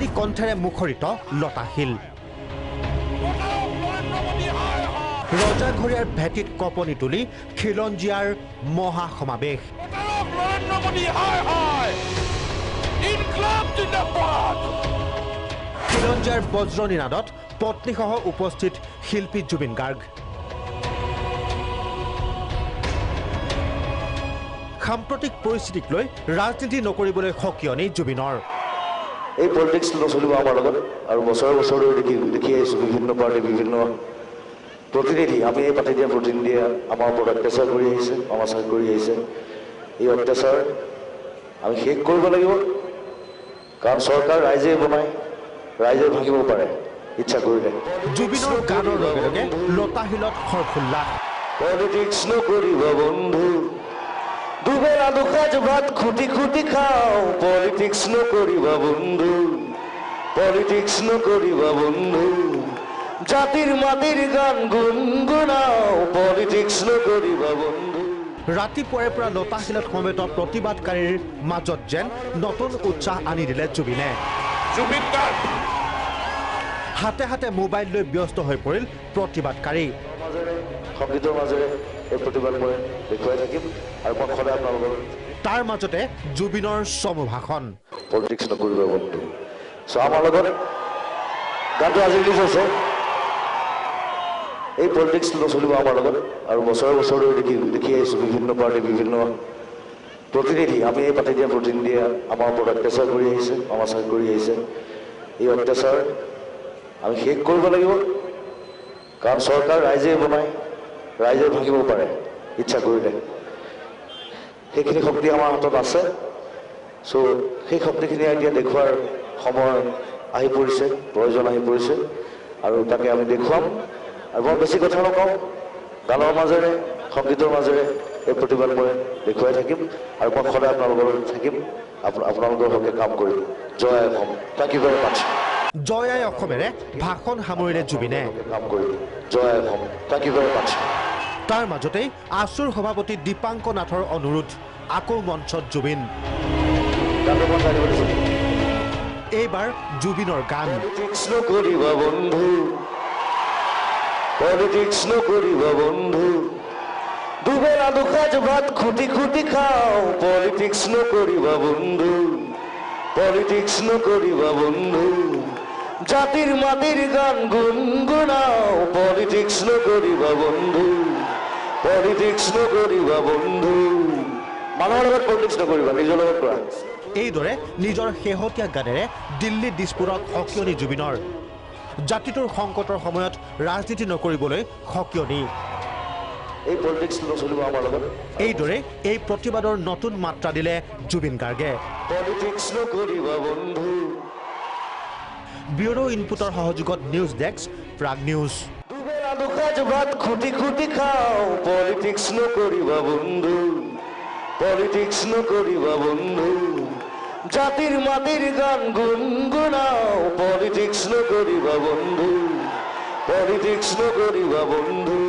উদ্যমী কণ্ঠেৰে মুখৰিত লতাশিল ৰজাঘৰীয়াৰ ভেটিত কঁপনি তুলি খিলঞ্জীয়াৰ মহা সমাৱেশ খিলঞ্জীয়াৰ বজ্ৰ নিনাদত পত্নীসহ উপস্থিত শিল্পী জুবিন গাৰ্গ সাম্প্ৰতিক পৰিস্থিতিক লৈ ৰাজনীতি নকৰিবলৈ সকিয়নি জুবিনৰ এই পলিটিক্স নচলিব আমাৰ লগত আৰু বছৰে বছৰে দেখি আহিছোঁ বিভিন্ন পাৰ্টি বিভিন্ন প্ৰতিনিধি আমি এই পাতি দিয়া প্ৰতিনিধিয়ে আমাৰ ওপৰত অত্যাচাৰ কৰি আহিছে অনাচাৰ কৰি আহিছে এই অত্যাচাৰ আমি শেষ কৰিব লাগিব কাৰণ চৰকাৰ ৰাইজে বনায় ৰাইজে ভাঙিব পাৰে ইচ্ছা কৰিলে জুবিনৰ গানৰ লগে লগে লতাশিলত হৰ্ষোল্লাস পলিটিক্স নকৰিব বন্ধু দুবেলা দুসাঁজ ভাত খুটি খুটি খাওঁ পলিটিক্স নকৰিবা বন্ধু পলিটিক্স নকৰিবা বন্ধু জাতিৰ মাটিৰ গান গুণগুণাও পলিটিক্স নকৰিবা বন্ধু ৰাতিপুৱাৰে পৰা লতাশিলত সমবেত প্ৰতিবাদকাৰীৰ মাজত যেন নতুন উৎসাহ আনি দিলে জুবিনে হাতে হাতে মোবাইল লৈ ব্যস্ত হৈ পৰিল প্ৰতিবাদকাৰী সংগীতৰ মাজেৰে এই প্ৰতিবাদ মই দেখুৱাই থাকিম আৰু মই সদায় আপোনালোকৰ তাৰ মাজতে জুবিনৰ চমু ভাষণ পলিটিক্স নকৰিব বন্ধু চ' আমাৰ লগত গানটো আজি ৰিলিজ হৈছে এই পলিটিক্স নচলিব আমাৰ লগত আৰু বছৰে বছৰে দেখি আহিছোঁ বিভিন্ন পাৰ্টি বিভিন্ন প্ৰতিনিধি আমি এই পাতি দিয়া প্ৰতিনিধিয়ে আমাৰ ওপৰত অত্যাচাৰ কৰি আহিছে অনাচাৰ কৰি আহিছে এই অত্যাচাৰ আমি শেষ কৰিব লাগিব কাৰণ চৰকাৰ ৰাইজে বনায় ৰাইজে ভাঙিব পাৰে ইচ্ছা কৰিলে সেইখিনি শক্তি আমাৰ হাতত আছে চ' সেই শক্তিখিনি এতিয়া দেখুৱাৰ সময় আহি পৰিছে প্ৰয়োজন আহি পৰিছে আৰু তাকে আমি দেখুৱাম আৰু মই বেছি কথা নকওঁ গানৰ মাজেৰে সংগীতৰ মাজেৰে এই প্ৰতিবাদ মই দেখুৱাই থাকিম আৰু মই সদায় আপোনালোকৰ থাকিম আপোনালোকৰ হকে কাম কৰিম জয় অসম থেংক ইউ ভেৰি মাছ জয় আই অসমেৰে ভাষণ সামৰিলে জুবিনে কাম কৰিম জয় অসম থেংক ইউ ভেৰি মাছ তাৰ মাজতেই আছুৰ সভাপতি দীপাংকৰ নাথৰ অনুৰোধ আকৌ মঞ্চত জুবিন এইবাৰ জুবিনৰ গান পলিটিক্স নকৰিবা বন্ধু পলিটিক্স নকৰিবা বন্ধু দুবেলা দুসাঁজ ভাত খুটি খুটি খাওঁ পলিটিক্স নকৰিবা বন্ধু পলিটিক্স নকৰিবা বন্ধু জাতিৰ মাটিৰ গান গুণগুণাও পলিটিক্স নকৰিবা বন্ধু পলিটিক্স নকৰিবা বন্ধু মানুহৰ লগত পলিটিক্স নকৰিবা নিজৰ লগত কৰা এইদৰে নিজৰ শেহতীয়া গানেৰে দিল্লী দিছপুৰত সকিয়নি জুবিনৰ জাতিটোৰ সংকটৰ সময়ত ৰাজনীতি নকৰিবলৈ সকিয়নি এই পলিটিক্স নচলিব আমাৰ লগত এইদৰে এই প্ৰতিবাদৰ নতুন মাত্ৰা দিলে জুবিন গাৰ্গে পলিটিক্স নকৰিবা বন্ধু ব্যুৰ' ইনপুটৰ সহযোগত নিউজ ডেস্ক প্ৰাগ নিউজ দুবেলা দুসাঁজ ভাত খুটি খুটি খাওঁ পলিটিক্স নকৰিবা বন্ধু পলিটিক্স নকৰিবা বন্ধু জাতিৰ মাটিৰ গান গুণগুণাও পলিটিক্স নকৰিবা বন্ধু পলিটিক্স নকৰিবা বন্ধু